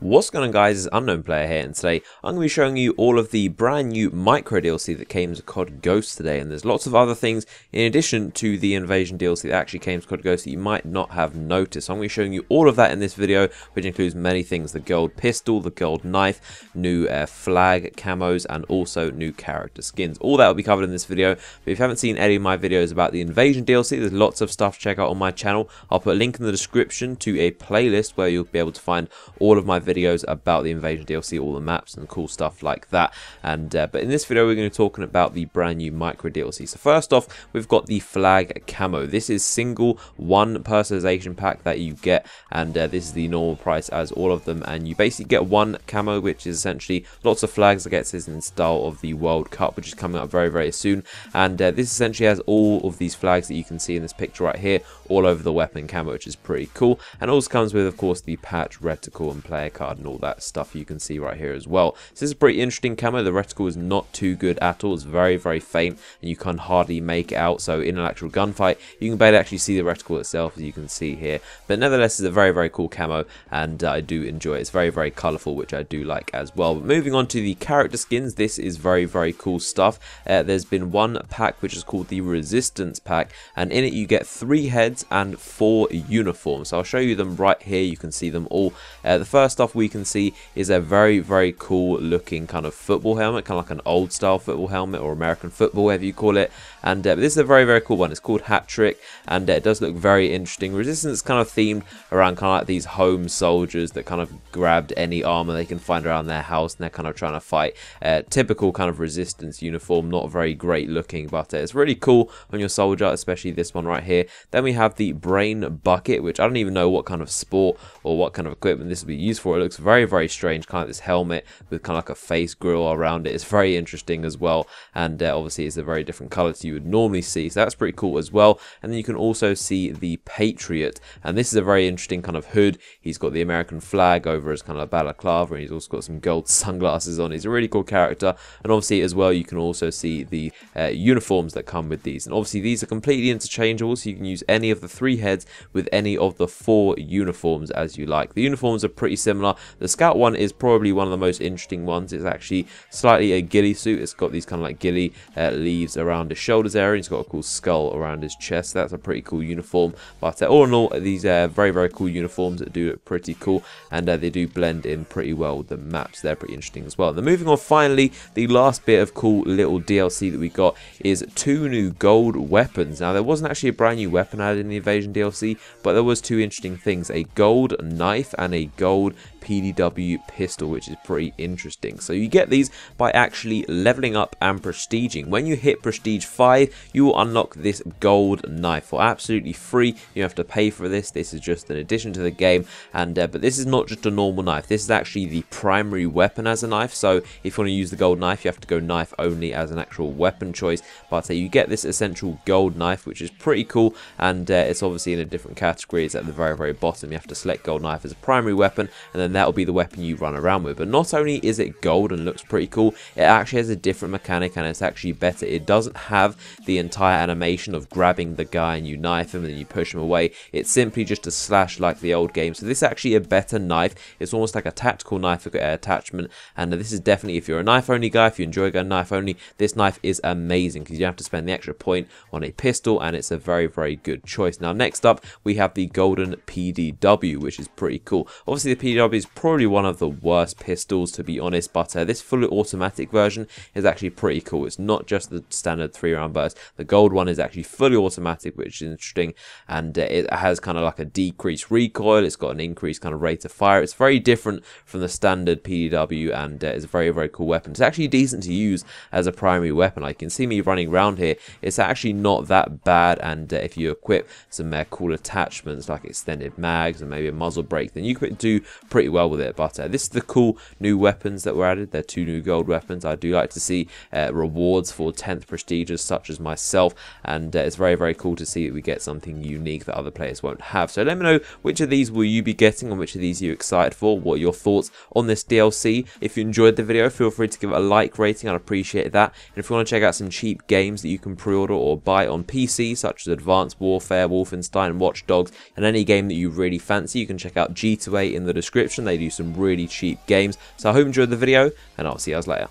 What's going on, guys? It's Unknown Player here, and today I'm going to be showing you all of the brand new micro DLC that came to COD Ghosts today, and there's lots of other things in addition to the Invasion DLC that actually came to COD Ghosts that you might not have noticed. So I'm going to be showing you all of that in this video, which includes many things: the gold pistol, the gold knife, new flag camos, and also new character skins. All that will be covered in this video. But if you haven't seen any of my videos about the Invasion DLC, there's lots of stuff to check out on my channel. I'll put a link in the description to a playlist where you'll be able to find all of my videos about the Invasion DLC, all the maps and cool stuff like that. And but in this video we're going to be talking about the brand new micro DLC. So first off, we've got the flag camo. This is single one personalization pack that you get, and this is the normal price as all of them, and you basically get one camo, which is essentially lots of flags that gets this in style of the World Cup, which is coming up very soon. And this essentially has all of these flags that you can see in this picture right here all over the weapon camo, which is pretty cool. And also comes with, of course, the patch, reticle and player card and all that stuff you can see right here as well. So this is a pretty interesting camo. The reticle is not too good at all. It's very faint and you can hardly make it out. So in an actual gunfight you can barely actually see the reticle itself, as you can see here. But nevertheless, it's a very cool camo, and I do enjoy it. It's very colourful, which I do like as well. But moving on to the character skins, this is very cool stuff. There's been one pack which is called the Resistance pack, and in it you get 3 heads and 4 uniforms. So I'll show you them right here. You can see them all. The first stuff we can see is a very cool looking kind of football helmet, kind of like an old style football helmet or American football, whatever you call it. And this is a very cool one. It's called Hat Trick, and it does look very interesting. Resistance kind of themed around kind of like these home soldiers that kind of grabbed any armor they can find around their house, and they're kind of trying to fight. Typical kind of Resistance uniform, not very great looking, but it's really cool on your soldier, especially this one right here. Then we have the Brain Bucket, which I don't even know what kind of sport or what kind of equipment this will be used for. It looks very strange, kind of this helmet with kind of like a face grill around it. It's very interesting as well, and obviously it's a very different color to you would normally see, so that's pretty cool as well. And then you can also see the Patriot, and this is a very interesting kind of hood. He's got the American flag over his kind of balaclava, and he's also got some gold sunglasses on. He's a really cool character. And obviously as well, you can also see the uniforms that come with these, and obviously these are completely interchangeable, so you can use any of the 3 heads with any of the 4 uniforms as you like. The uniforms are pretty similar. The Scout one is probably one of the most interesting ones. It's actually slightly a ghillie suit. It's got these kind of like ghillie leaves around his shoulders area. He's got a cool skull around his chest. That's a pretty cool uniform. But all in all, these are very cool uniforms that do look pretty cool, and they do blend in pretty well with the maps. They're pretty interesting as well. And then moving on, finally, the last bit of cool little DLC that we got is 2 new gold weapons. Now, there wasn't actually a brand new weapon added in the Invasion DLC, but there was 2 interesting things: a gold knife and a gold PDW pistol, which is pretty interesting. So you get these by actually leveling up and prestiging. When you hit prestige 5, you will unlock this gold knife for absolutely free. You have to pay for this. This is just an addition to the game, and but this is not just a normal knife. This is actually the primary weapon as a knife. So if you want to use the gold knife, you have to go knife only as an actual weapon choice. But you get this essential gold knife, which is pretty cool, and it's obviously in a different category. It's at the very bottom. You have to select gold knife as a primary weapon, and then that'll be the weapon you run around with. But not only is it gold and looks pretty cool, it actually has a different mechanic, and it's actually better. It doesn't have the entire animation of grabbing the guy and you knife him and then you push him away. It's simply just a slash like the old game. So this is actually a better knife. It's almost like a tactical knife attachment, and this is definitely, if you're a knife only guy, if you enjoy going knife only, this knife is amazing because you don't have to spend the extra point on a pistol, and it's a very good choice. Now next up we have the golden PDW, which is pretty cool. Obviously the PDW is probably one of the worst pistols, to be honest, but this fully automatic version is actually pretty cool. It's not just the standard 3-round burst. The gold one is actually fully automatic, which is interesting, and it has kind of like a decreased recoil. It's got an increased kind of rate of fire. It's very different from the standard PDW, and it's a very cool weapon. It's actually decent to use as a primary weapon. I can see me running around here. It's actually not that bad, and if you equip some cool attachments like extended mags and maybe a muzzle brake, then you could do pretty well with it. But this is the cool new weapons that were added. They're 2 new gold weapons. I do like to see rewards for 10th prestigers such as myself, and it's very cool to see that we get something unique that other players won't have. So let me know which of these will you be getting, and which of these are you excited for. What are your thoughts on this DLC? If you enjoyed the video, feel free to give it a like rating. I'd appreciate that. And if you want to check out some cheap games that you can pre-order or buy on PC, such as Advanced Warfare, Wolfenstein, Watch Dogs, and any game that you really fancy, you can check out G2A in the description. They do some really cheap games. So I hope you enjoyed the video, and I'll see you guys later.